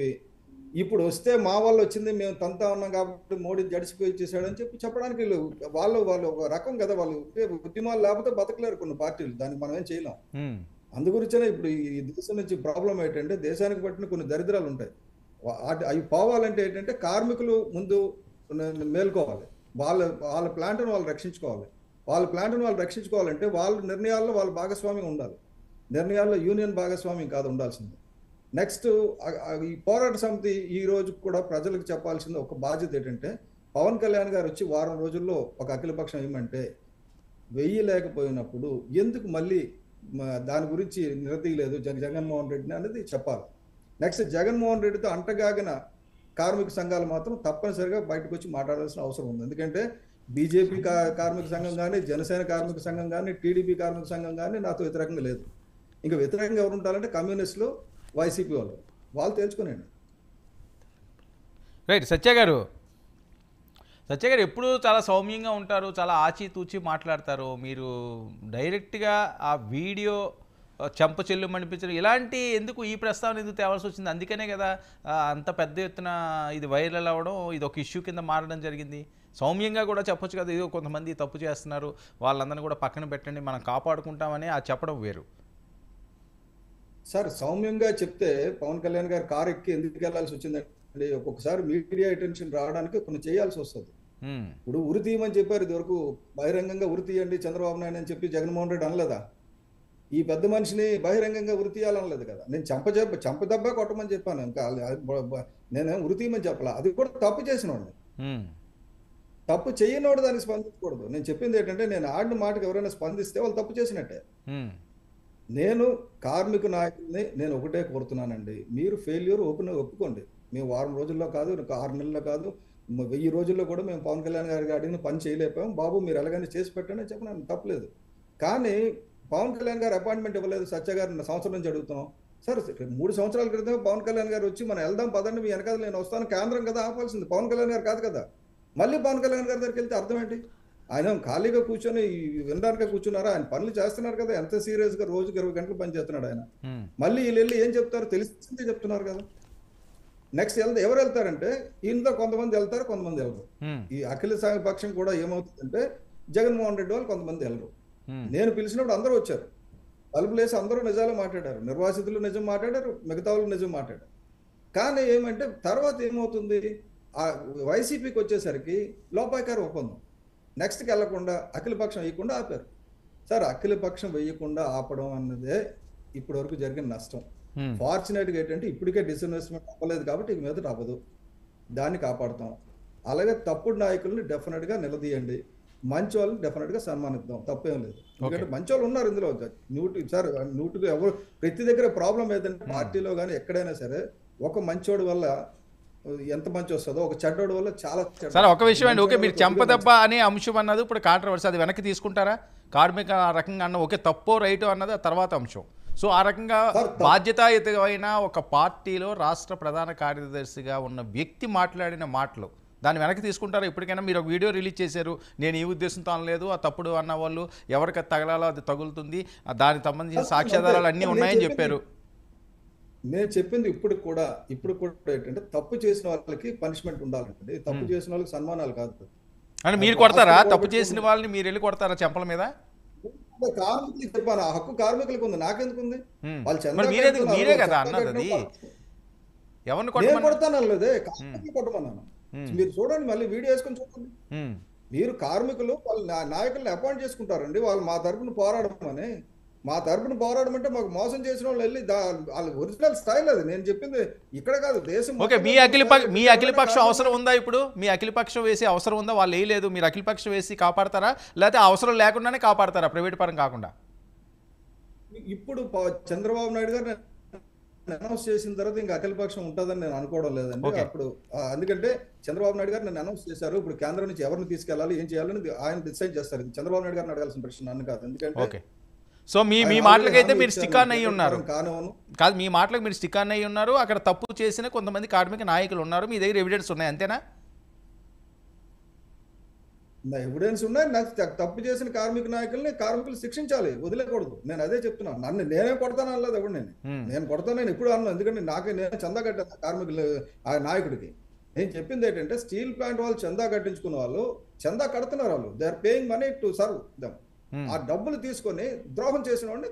చెప్పి ఇప్పుడు వస్తే మా వాళ్ళు వచ్చింది మేము తంతా ఉన్నాం కాబట్టి మోడీ జడిసిపోయి చేశాడని చెప్పి చెప్పడానికి వాళ్ళు వాళ్ళు ఒక రకం కదా. వాళ్ళు ఉద్యమాలు లేకపోతే బతకలేరు కొన్ని పార్టీలు, దానికి మనం ఏం చేయలేం. అందుగురించే ఇప్పుడు ఈ దేశం నుంచి ప్రాబ్లం ఏంటంటే దేశానికి పట్టిన కొన్ని దరిద్రాలు ఉంటాయి. అవి పోవాలంటే ఏంటంటే కార్మికులు ముందు మేల్కోవాలి. వాళ్ళ వాళ్ళ ప్లాంట్ను వాళ్ళు రక్షించుకోవాలి. వాళ్ళ ప్లాంట్ను వాళ్ళు రక్షించుకోవాలంటే వాళ్ళ నిర్ణయాల్లో వాళ్ళ భాగస్వామ్యం ఉండాలి. నిర్ణయాల్లో యూనియన్ భాగస్వామ్యం కాదు ఉండాల్సింది. నెక్స్ట్ ఈ పోరాట సమితి ఈ రోజు కూడా ప్రజలకు చెప్పాల్సింది ఒక బాధ్యత ఏంటంటే పవన్ కళ్యాణ్ గారు వచ్చి వారం రోజుల్లో ఒక అఖిలపక్షం ఏమంటే వెయ్యలేకపోయినప్పుడు ఎందుకు మళ్ళీ దాని గురించి నిలదీయలేదు జగన్మోహన్ రెడ్డిని అనేది చెప్పాలి. నెక్స్ట్ జగన్మోహన్ రెడ్డితో అంటగాగిన కార్మిక సంఘాలు మాత్రం తప్పనిసరిగా బయటకు వచ్చి మాట్లాడాల్సిన అవసరం ఉంది. ఎందుకంటే బీజేపీ కార్మిక సంఘం కానీ, జనసేన కార్మిక సంఘం కానీ, టీడీపీ కార్మిక సంఘం కానీ నాతో వ్యతిరేకంగా లేదు. ఇంకా వ్యతిరేకంగా ఎవరు ఉంటారంటే కమ్యూనిస్టులు, వైసీపీ వాళ్ళు తేల్చుకునేయండి. రైట్. సత్య గారు ఎప్పుడు చాలా సౌమ్యంగా ఉంటారు, చాలా ఆచితూచి మాట్లాడతారు. మీరు డైరెక్ట్గా ఆ వీడియో చెంప చెల్లు మనిపించడం ఇలాంటి ఎందుకు ఈ ప్రస్తావన ఎందుకు తేవాల్సి వచ్చింది? అందుకనే కదా అంత పెద్ద ఎత్తున ఇది వైరల్ అవ్వడం, ఇది ఒక ఇష్యూ కింద మారడం జరిగింది. సౌమ్యంగా కూడా చెప్పొచ్చు కదా, ఏదో కొంతమంది తప్పు చేస్తున్నారు వాళ్ళందరినీ కూడా పక్కన పెట్టండి మనం కాపాడుకుంటామని ఆ చెప్పడం వేరు. సార్ సౌమ్యంగా చెప్తే పవన్ కళ్యాణ్ గారు కారు ఎక్కి ఎందుకు వెళ్ళాల్సి వచ్చిందండి? ఒక్కొక్కసారి మీడియా అటెన్షన్ రావడానికి కొన్ని చేయాల్సి వస్తుంది. ఇప్పుడు ఉరి తీయమని చెప్పారు, ఇది వరకు బహిరంగంగా ఉరి తీయండి చంద్రబాబు నాయుడు అని చెప్పి జగన్మోహన్ రెడ్డి అనలేదా? ఈ పెద్ద మనిషిని బహిరంగంగా ఉరి తీయాలనలేదు కదా. నేను చంపదెబ్బ కొట్టమని చెప్పాను, ఇంకా నేనేం ఉరి తీయమని చెప్పాలా. అది కూడా తప్పు చేసినోడిని. తప్పు చేయనోడు దానికి స్పందించకూడదు. నేను చెప్పింది ఏంటంటే నేను ఆడిన మాటకు ఎవరైనా స్పందిస్తే వాళ్ళు తప్పు చేసినట్టే. నేను కార్మిక నాయకుల్ని నేను ఒకటే కోరుతున్నానండి, మీరు ఫెయిల్యూర్ ఒప్పుకోండి. మేము వారం రోజుల్లో కాదు, 6 నెలల్లో కాదు, 1000 రోజుల్లో కూడా మేము పవన్ కళ్యాణ్ గారికి అడిగిన పని చేయలేకపోయాం. బాబు మీరు ఎలాగైనా చేసి పెట్టండి అని చెప్పిన తప్పలేదు. కానీ పవన్ కళ్యాణ్ గారు అపాయింట్మెంట్ ఇవ్వలేదు. సత్య గారు సంవత్సరం నుంచి అడుగుతున్నాం. సార్ 3 సంవత్సరాల క్రితం పవన్ కళ్యాణ్ గారు వచ్చి మనం వెళ్దాం పదండి మీ వెనకాల నేను వస్తాను, కేంద్రం కదా ఆపాల్సింది, పవన్ కళ్యాణ్ గారు కాదు కదా. మళ్ళీ పవన్ కళ్యాణ్ గారి దగ్గరికి వెళ్తే అర్థం ఏంటి? ఆయన ఖాళీగా కూర్చొని వినడానికే కూర్చున్నారా? ఆయన పనులు చేస్తున్నారు కదా, ఎంత సీరియస్ గా రోజుకి 20 గంటలు పని చేస్తున్నాడు ఆయన. మళ్ళీ వీళ్ళు వెళ్ళి ఏం చెప్తారు? తెలిసిందే చెప్తున్నారు కదా. నెక్స్ట్ ఎవరు వెళ్తారంటే ఇంట్లో కొంతమంది వెళ్తారు, కొంతమంది వెళ్ళరు. ఈ అఖిల పక్షం కూడా ఏమవుతుందంటే జగన్మోహన్ రెడ్డి వాళ్ళు కొంతమంది వెళ్ళరు. నేను పిలిచినప్పుడు అందరూ వచ్చారు, తలుపులేసి అందరూ నిజాలు మాట్లాడారు, నిర్వాసితులు నిజం మాట్లాడారు, మిగతా వాళ్ళు నిజం మాట్లాడారు. కానీ ఏమంటే తర్వాత ఏమవుతుంది, ఆ వైసీపీకి వచ్చేసరికి లోపాయకార ఒప్పందం నెక్స్ట్కి వెళ్లకుండా అఖిలపక్షం వేయకుండా ఆపారు. సార్ అఖిలపక్షం వేయకుండా ఆపడం అన్నదే ఇప్పటి వరకు జరిగిన నష్టం. ఫార్చునేట్గా ఏంటంటే ఇప్పటికే డిస్ఇన్వెస్ట్మెంట్ అవ్వలేదు కాబట్టి ఇక మీద అవ్వదు, దాన్ని కాపాడుతాం. అలాగే తప్పుడు నాయకుల్ని డెఫినెట్ గా నిలదీయండి, మంచి వాళ్ళని డెఫినెట్ గా సన్మానిద్దాం, తప్పేం లేదు. ఎందుకంటే మంచి వాళ్ళు ఉన్నారు ఇందులో. సార్ నూటికి ఎవరు ప్రతి దగ్గర ప్రాబ్లం ఏదంటే పార్టీలో కానీ ఎక్కడైనా సరే ఒక మంచోడు వల్ల ఎంత మంచి వస్తుందో ఒక చెడ్డోడు వల్ల చాలా. సరే ఒక విషయం అండి, ఓకే మీరు చెంపదెబ్బ అనే అంశం అన్నది ఇప్పుడు కాంట్రవర్సీ, అది వెనక్కి తీసుకుంటారా? కార్మిక రకంగా అన్న ఓకే తప్పో రైటో అన్నది ఆ తర్వాత అంశం. సో ఆ రకంగా బాధ్యతాయుతమైన ఒక పార్టీలో రాష్ట్ర ప్రధాన కార్యదర్శిగా ఉన్న వ్యక్తి మాట్లాడిన మాటలు దాన్ని వెనక్కి తీసుకుంటారా? ఇప్పటికైనా మీరు ఒక వీడియో రిలీజ్ చేశారు, నేను ఈ ఉద్దేశంతో అనలేదు, ఆ తప్పుడు అన్న వాళ్ళు ఎవరికి తగలాలో అది తగులుతుంది, దానికి సంబంధించిన సాక్ష్యాధారాలు అన్నీ ఉన్నాయని చెప్పారు. నేను చెప్పింది ఇప్పుడు కూడా ఏంటంటే తప్పు చేసిన వాళ్ళకి పనిష్మెంట్ ఉండాలంటే, తప్పు చేసిన వాళ్ళకి సన్మానాలు కాదు. అంటే మీరు కొడతారా? తప్పు చేసిన వాళ్ళని మీరు వెళ్ళి కొడతారా చెంపల మీద? కార్మికులకు చెప్పాను, ఆ హక్కు కార్మికులకు ఉంది, నాకెందుకు ఉంది? మీరే కదా అన్నది. ఎవరిని కొడతానలేదే, కార్మికులు కొట్టమన్నాను. మీరు చూడండి, మళ్ళీ వీడియో వేసుకొని చూడండి. మీరు కార్మికులు వాళ్ళ నాయకుల్ని అపాయింట్ చేసుకుంటారండి, వాళ్ళు మా తరపున పోరాడమని. మా తరపున పోరాడమంటే మాకు మోసం చేసిన వాళ్ళు వెళ్ళి వాళ్ళ ఒరిజినల్ స్టైల్ అది. నేను చెప్పింది ఇక్కడ కాదు, దేశం. ఓకే, మీ అఖిలపక్షం అవసరం ఉందా? ఇప్పుడు మీ అఖిలపక్షం వేసే అవసరం ఉందా? వాళ్ళు వేయలేదు, మీరు అఖిలపక్షం వేసి కాపాడతారా, లేకపోతే అవసరం లేకుండానే కాపాడతారా ప్రైవేట్ పరం కాకుండా? ఇప్పుడు చంద్రబాబు నాయుడు గారు అనౌన్స్ చేసిన తర్వాత ఇంకా అఖిలపక్షం ఉంటుందని నేను అనుకోవడం లేదండి. అప్పుడు ఎందుకంటే చంద్రబాబు నాయుడు గారు నన్ను అనౌన్స్ చేశారు, ఇప్పుడు కేంద్రం నుంచి ఎవరిని తీసుకెళ్లాలి, ఏం చేయాలని ఆయన డిసైడ్ చేస్తారు. చంద్రబాబు నాయుడు గారిని అడగాల్సిన ప్రశ్న నన్ను కాదు. ఎందుకంటే సో మీ మాటలకైతే మీరు స్టిక్ ఆన్ అయ్యి ఉన్నారు కాదు, మీ మాటలకు మీరు స్టిక్ ఆన్ అయ్యి ఉన్నారు. అక్కడ తప్పు చేసిన కొంతమంది కార్మిక నాయకులు ఉన్నారు, మీ దగ్గర ఎవిడెన్స్ ఉన్నాయి, అంతేనా? నా ఎవిడెన్స్ ఉన్నాయి. నాకు తప్పు చేసిన కార్మిక నాయకుల్ని కార్మికులు శిక్షించాలి, వదిలేకూడదు. నేను అదే చెప్తున్నాను. నన్ను నేనే కొడతాను అనలేదు ఎవడు. నేను కొడతాను నేను ఎప్పుడు అన్నాను. ఎందుకంటే నేను చందా కట్టాను కార్మికులు ఆ నాయకుడికి. నేను చెప్పింది ఏంటంటే స్టీల్ ప్లాంట్ వాళ్ళు చందా కట్టించుకున్న వాళ్ళు చందా కడుతున్నారు. వాళ్ళు they are paying money to serve them. ఆ డబ్బులు తీసుకొని ద్రోహం చేసిన వాడిని